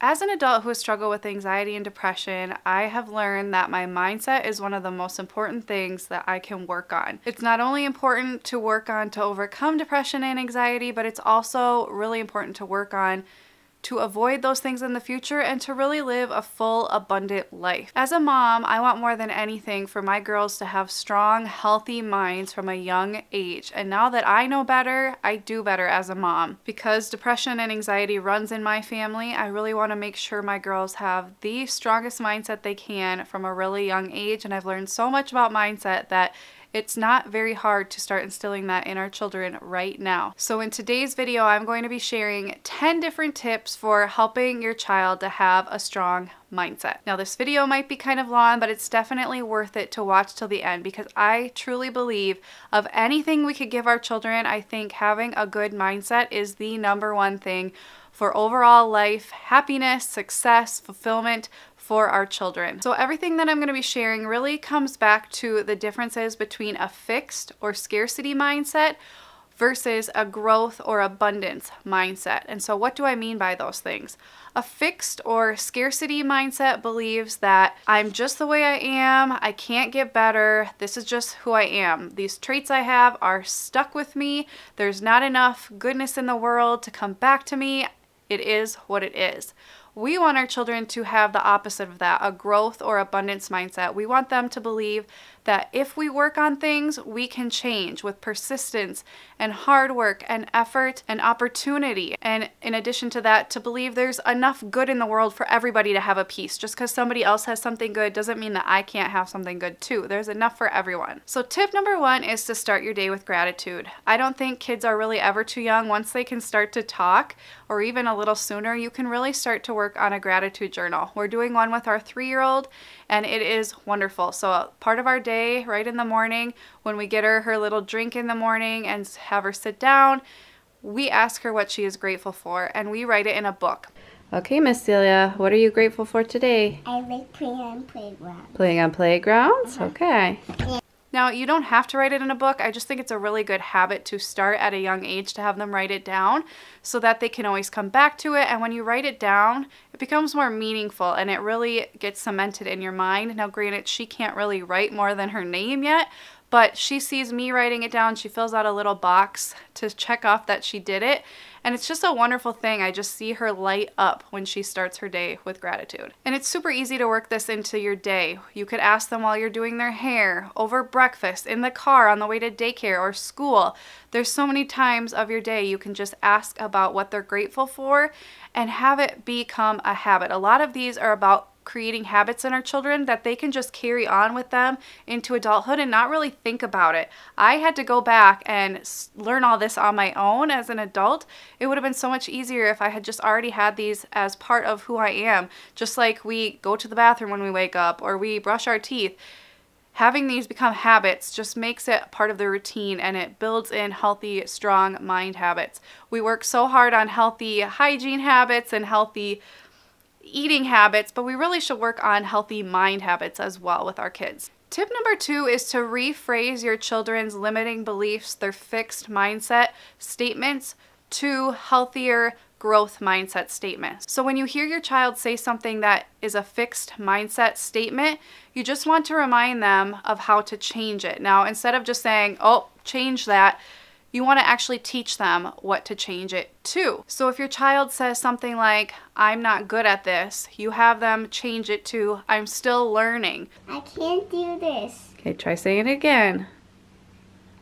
As an adult who has struggled with anxiety and depression, I have learned that my mindset is one of the most important things that I can work on. It's not only important to work on to overcome depression and anxiety, but it's also really important to work on to avoid those things in the future and to really live a full, abundant life. As a mom, I want more than anything for my girls to have strong, healthy minds from a young age. And now that I know better, I do better as a mom. Because depression and anxiety runs in my family, I really want to make sure my girls have the strongest mindset they can from a really young age. And I've learned so much about mindset that it's not very hard to start instilling that in our children right now. So in today's video, I'm going to be sharing 10 different tips for helping your child to have a strong mindset. Now this video might be kind of long, but it's definitely worth it to watch till the end because I truly believe of anything we could give our children, I think having a good mindset is the #1 thing for overall life, happiness, success, fulfillment for our children. So everything that I'm going to be sharing really comes back to the differences between a fixed or scarcity mindset versus a growth or abundance mindset. And so what do I mean by those things? A fixed or scarcity mindset believes that I'm just the way I am, I can't get better, this is just who I am. These traits I have are stuck with me, there's not enough goodness in the world to come back to me, it is what it is. We want our children to have the opposite of that, a growth or abundance mindset. We want them to believe that if we work on things, we can change with persistence and hard work and effort and opportunity. And in addition to that, to believe there's enough good in the world for everybody to have a piece. Just because somebody else has something good doesn't mean that I can't have something good too. There's enough for everyone. So tip #1 is to start your day with gratitude. I don't think kids are really ever too young. Once they can start to talk, or even a little sooner, you can really start to work on a gratitude journal. We're doing one with our 3-year-old and it is wonderful. So part of our day, right in the morning, when we get her little drink in the morning and have her sit down, we ask her what she is grateful for and we write it in a book. Okay, Miss Celia, what are you grateful for today? I like playing on playgrounds. Playing on playgrounds? Okay. Yeah. Now, you don't have to write it in a book. I just think it's a really good habit to start at a young age to have them write it down so that they can always come back to it. And when you write it down, it becomes more meaningful and it really gets cemented in your mind. Now, granted, she can't really write more than her name yet, but she sees me writing it down. She fills out a little box to check off that she did it. And it's just a wonderful thing. I just see her light up when she starts her day with gratitude. And it's super easy to work this into your day. You could ask them while you're doing their hair, over breakfast, in the car, on the way to daycare or school. There's so many times of your day you can just ask about what they're grateful for and have it become a habit. A lot of these are about creating habits in our children that they can just carry on with them into adulthood and not really think about it. I had to go back and learn all this on my own as an adult. It would have been so much easier if I had just already had these as part of who I am. Just like we go to the bathroom when we wake up or we brush our teeth. Having these become habits just makes it part of the routine and it builds in healthy, strong mind habits. We work so hard on healthy hygiene habits and healthy eating habits, but we really should work on healthy mind habits as well with our kids. Tip #2 is to rephrase your children's limiting beliefs, their fixed mindset statements, to healthier growth mindset statements. So when you hear your child say something that is a fixed mindset statement, you just want to remind them of how to change it. Now, instead of just saying, oh, change that, you want to actually teach them what to change it to. So if your child says something like, I'm not good at this, you have them change it to, I'm still learning. I can't do this. Okay, try saying it again.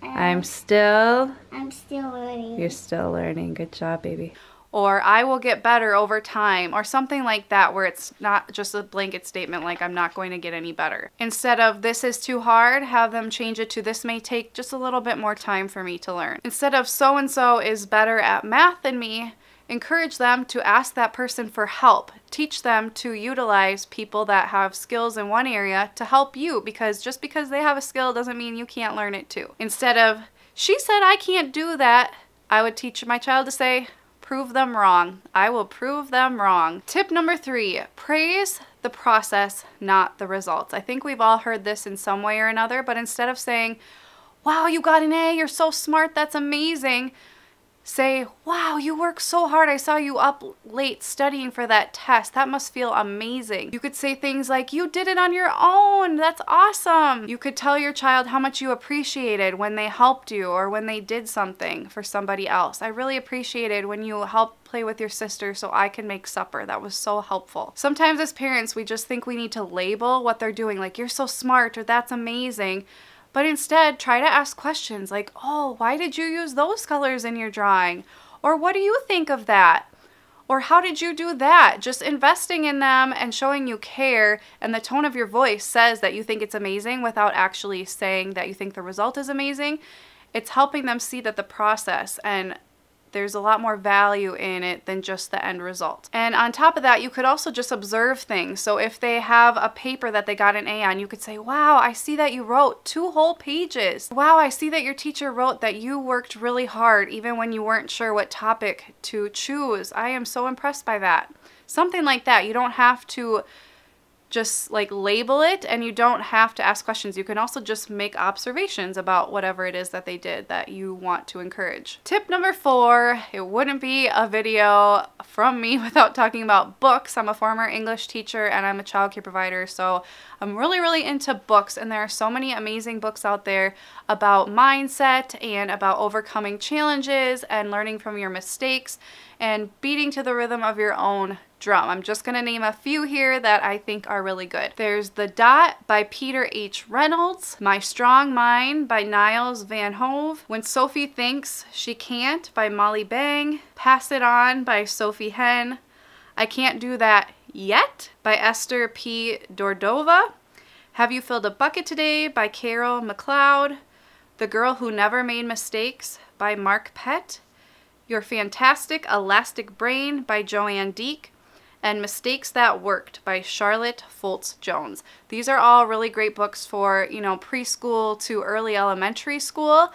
I'm still learning. You're still learning. Good job, baby. Or I will get better over time, or something like that, where it's not just a blanket statement like I'm not going to get any better. Instead of this is too hard, have them change it to this may take just a little bit more time for me to learn. Instead of so-and-so is better at math than me, encourage them to ask that person for help. Teach them to utilize people that have skills in one area to help you, because just because they have a skill doesn't mean you can't learn it too. Instead of, she said I can't do that, I would teach my child to say, prove them wrong. I will prove them wrong. Tip #3, praise the process, not the results. I think we've all heard this in some way or another, but instead of saying, wow, you got an A, you're so smart, that's amazing, Say, wow, you work so hard. I saw you up late studying for that test. That must feel amazing. You could say things like, you did it on your own. That's awesome. You could tell your child how much you appreciated when they helped you or when they did something for somebody else. I really appreciated when you helped play with your sister so I can make supper. That was so helpful. Sometimes as parents, we just think we need to label what they're doing, like, you're so smart or that's amazing. But instead, try to ask questions like, oh, why did you use those colors in your drawing? Or what do you think of that? Or how did you do that? Just investing in them and showing you care, and the tone of your voice says that you think it's amazing without actually saying that you think the result is amazing. It's helping them see that the process and there's a lot more value in it than just the end result. And on top of that, you could also just observe things. So if they have a paper that they got an A on, you could say, wow, I see that you wrote 2 whole pages. Wow, I see that your teacher wrote that you worked really hard even when you weren't sure what topic to choose. I am so impressed by that. Something like that. You don't have to just like label it, and you don't have to ask questions. You can also just make observations about whatever it is that they did that you want to encourage. Tip number 4, it wouldn't be a video from me without talking about books. I'm a former English teacher and I'm a child care provider, so I'm really into books, and there are so many amazing books out there about mindset and about overcoming challenges and learning from your mistakes and beating to the rhythm of your own drum. I'm just going to name a few here that I think are really good. There's The Dot by Peter H. Reynolds, My Strong Mind by Niles Van Hove, When Sophie Thinks She Can't by Molly Bang, Pass It On by Sophie Henn, I Can't Do That Yet by Esther P. Dordova, Have You Filled a Bucket Today by Carol McLeod, The Girl Who Never Made Mistakes by Mark Pett, Your Fantastic Elastic Brain by Joanne Deek, and Mistakes That Worked by Charlotte Foltz Jones. These are all really great books for, preschool to early elementary school,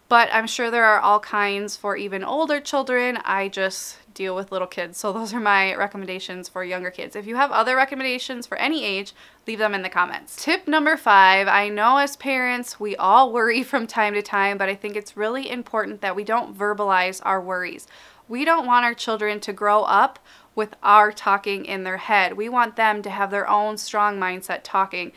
but I'm sure there are all kinds for even older children. I just deal with little kids, so those are my recommendations for younger kids. If you have other recommendations for any age, leave them in the comments. Tip number 5, I know as parents we all worry from time to time, but I think it's really important that we don't verbalize our worries. We don't want our children to grow up with our talking in their head. We want them to have their own strong mindset talking.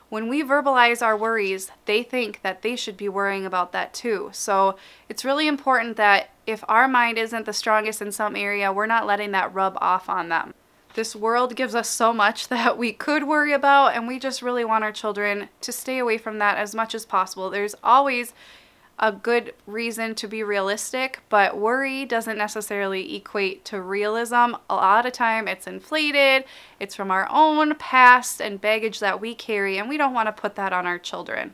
When we verbalize our worries, they think that they should be worrying about that too. So it's really important that if our mind isn't the strongest in some area, we're not letting that rub off on them. This world gives us so much that we could worry about, and we just really want our children to stay away from that as much as possible. There's always a good reason to be realistic, but worry doesn't necessarily equate to realism. A lot of time it's inflated, it's from our own past and baggage that we carry, and we don't want to put that on our children.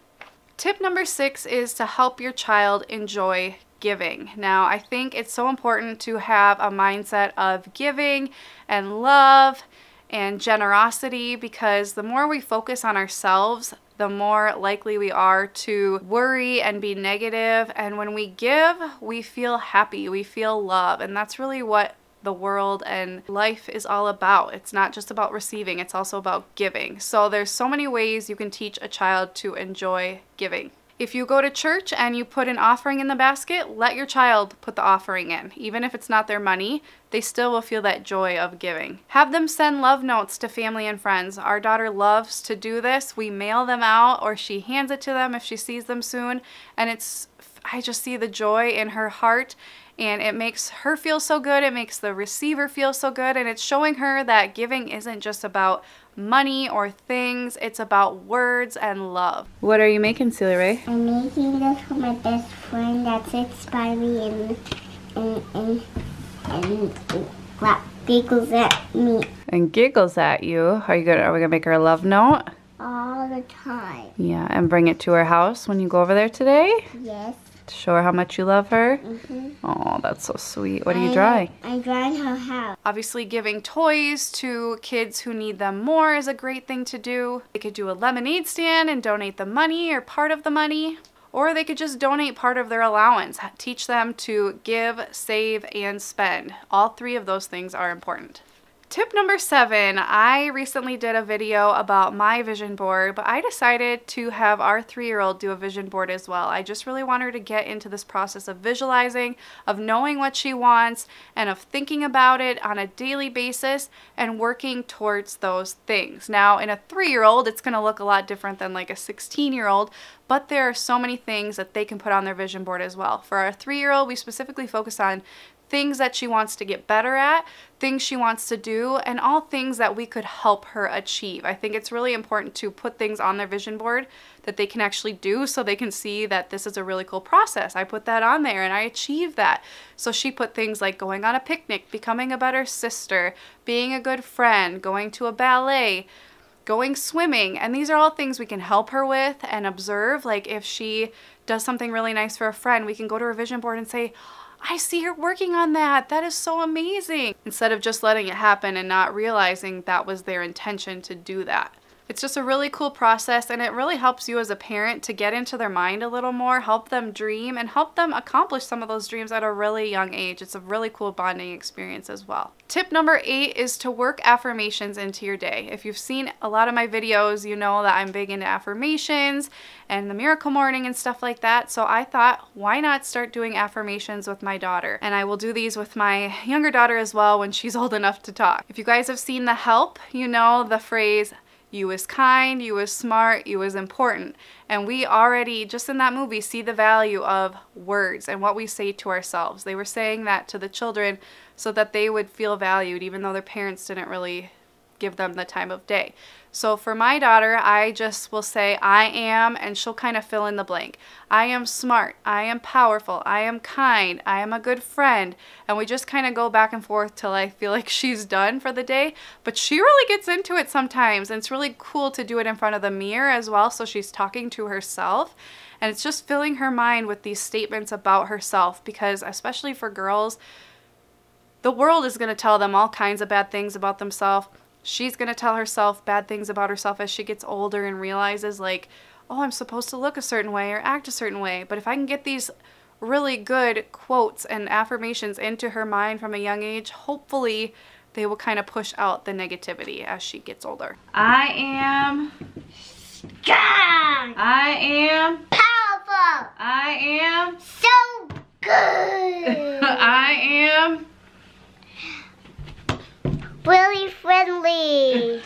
Tip number 6 is to help your child enjoy giving. Now, I think it's so important to have a mindset of giving and love and generosity, because the more we focus on ourselves, the more likely we are to worry and be negative. And when we give, we feel happy, we feel love, and that's really what the world and life is all about. It's not just about receiving, it's also about giving. So there's so many ways you can teach a child to enjoy giving. If you go to church and you put an offering in the basket, let your child put the offering in. Even if it's not their money, they still will feel that joy of giving. Have them send love notes to family and friends. Our daughter loves to do this. We mail them out, or she hands it to them if she sees them soon. And I just see the joy in her heart, and it makes her feel so good. It makes the receiver feel so good, and it's showing her that giving isn't just about money or things, it's about words and love. What are you making, Celia Ray? I'm making this for my best friend that sits by me and giggles at me. And giggles at you? Are we gonna make her a love note? All the time. Yeah, and bring it to her house when you go over there today? Yes. To show her how much you love her? Mm-hmm. Oh, that's so sweet. What are you drawing? I'm drawing her house. Obviously, giving toys to kids who need them more is a great thing to do. They could do a lemonade stand and donate the money or part of the money. Or they could just donate part of their allowance. Teach them to give, save, and spend. All 3 of those things are important. Tip number 7, I recently did a video about my vision board, but I decided to have our 3-year-old do a vision board as well. I just really want her to get into this process of visualizing, of knowing what she wants, and of thinking about it on a daily basis and working towards those things. Now, in a 3-year-old, it's going to look a lot different than like a 16-year-old, but there are so many things that they can put on their vision board as well. For our 3-year-old, we specifically focus on things that she wants to get better at, things she wants to do, and all things that we could help her achieve. I think it's really important to put things on their vision board that they can actually do so they can see that this is a really cool process. I put that on there and I achieved that. So she put things like going on a picnic, becoming a better sister, being a good friend, going to a ballet, going swimming, and these are all things we can help her with and observe. Like if she does something really nice for a friend, we can go to her vision board and say, I see her working on that. That is so amazing. Instead of just letting it happen and not realizing that was their intention to do that. It's just a really cool process, and it really helps you as a parent to get into their mind a little more, help them dream, and help them accomplish some of those dreams at a really young age. It's a really cool bonding experience as well. Tip number 8 is to work affirmations into your day. If you've seen a lot of my videos, you know that I'm big into affirmations and the miracle morning and stuff like that. So I thought, why not start doing affirmations with my daughter? And I will do these with my younger daughter as well when she's old enough to talk. If you guys have seen The Help, you know the phrase, you is kind, you is smart, you is important. And we already, just in that movie, see the value of words and what we say to ourselves. They were saying that to the children so that they would feel valued, even though their parents didn't really give them the time of day. So for my daughter, I just will say, I am, and she'll kind of fill in the blank. I am smart, I am powerful, I am kind, I am a good friend. And we just kind of go back and forth till I feel like she's done for the day. But she really gets into it sometimes, and it's really cool to do it in front of the mirror as well, so she's talking to herself. And it's just filling her mind with these statements about herself, because especially for girls, the world is going to tell them all kinds of bad things about themselves. She's going to tell herself bad things about herself as she gets older and realizes like, oh, I'm supposed to look a certain way or act a certain way. But if I can get these really good quotes and affirmations into her mind from a young age, hopefully they will kind of push out the negativity as she gets older. I am Strong. I am Powerful. I am So good. I am Really friendly.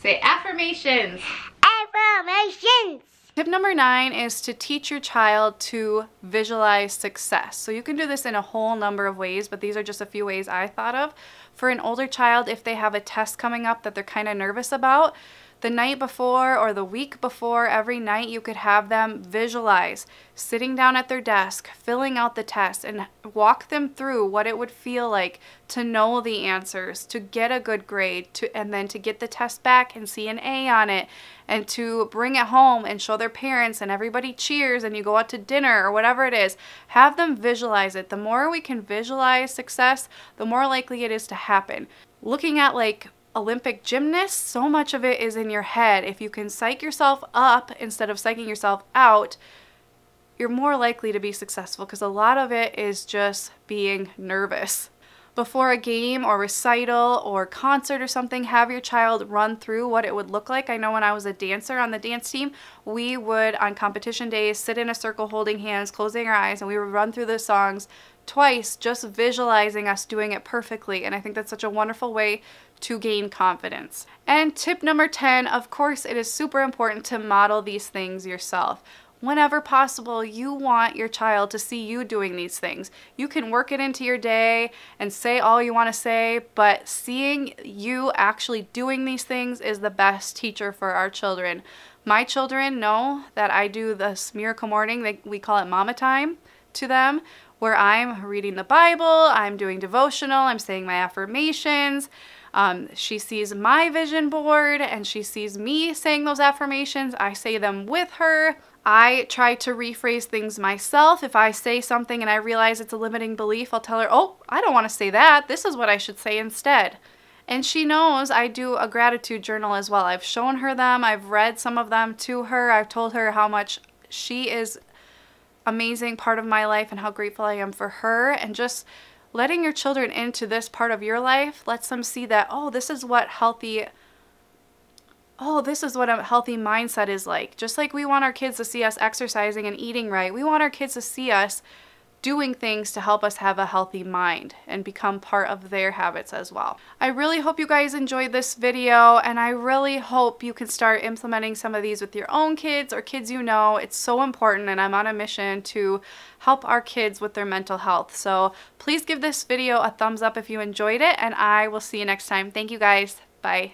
Say affirmations. Affirmations. Tip number 9 is to teach your child to visualize success. So you can do this in a whole number of ways, but these are just a few ways I thought of. For an older child, if they have a test coming up that they're kind of nervous about, the night before or the week before, every night you could have them visualize sitting down at their desk, filling out the test, and walk them through what it would feel like to know the answers, to get a good grade, and then to get the test back and see an A on it, and to bring it home and show their parents and everybody cheers and you go out to dinner or whatever it is. Have them visualize it. The more we can visualize success, the more likely it is to happen. Looking at like Olympic gymnasts, so much of it is in your head. If you can psych yourself up instead of psyching yourself out, you're more likely to be successful, because a lot of it is just being nervous. Before a game or recital or concert or something, have your child run through what it would look like. I know when I was a dancer on the dance team, we would on competition days sit in a circle holding hands, closing our eyes, and we would run through the songs twice, just visualizing us doing it perfectly. And I think that's such a wonderful way to gain confidence. And tip number 10, of course, it is super important to model these things yourself. Whenever possible, you want your child to see you doing these things. You can work it into your day and say all you want to say, but seeing you actually doing these things is the best teacher for our children. My children know that I do this miracle morning, we call it mama time to them, where I'm reading the Bible, I'm doing devotional, I'm saying my affirmations. She sees my vision board and she sees me saying those affirmations. I say them with her. I try to rephrase things myself. If I say something and I realize it's a limiting belief, I'll tell her, oh, I don't want to say that. This is what I should say instead. And she knows I do a gratitude journal as well. I've shown her them. I've read some of them to her. I've told her how much she is amazing part of my life and how grateful I am for her, and just letting your children into this part of your life lets them see that, oh, this is what a healthy mindset is like. Just like we want our kids to see us exercising and eating right, we want our kids to see us doing things to help us have a healthy mind and become part of their habits as well. I really hope you guys enjoyed this video, and I really hope you can start implementing some of these with your own kids or kids you know. It's so important, and I'm on a mission to help our kids with their mental health. So please give this video a thumbs up if you enjoyed it, and I will see you next time. Thank you guys. Bye.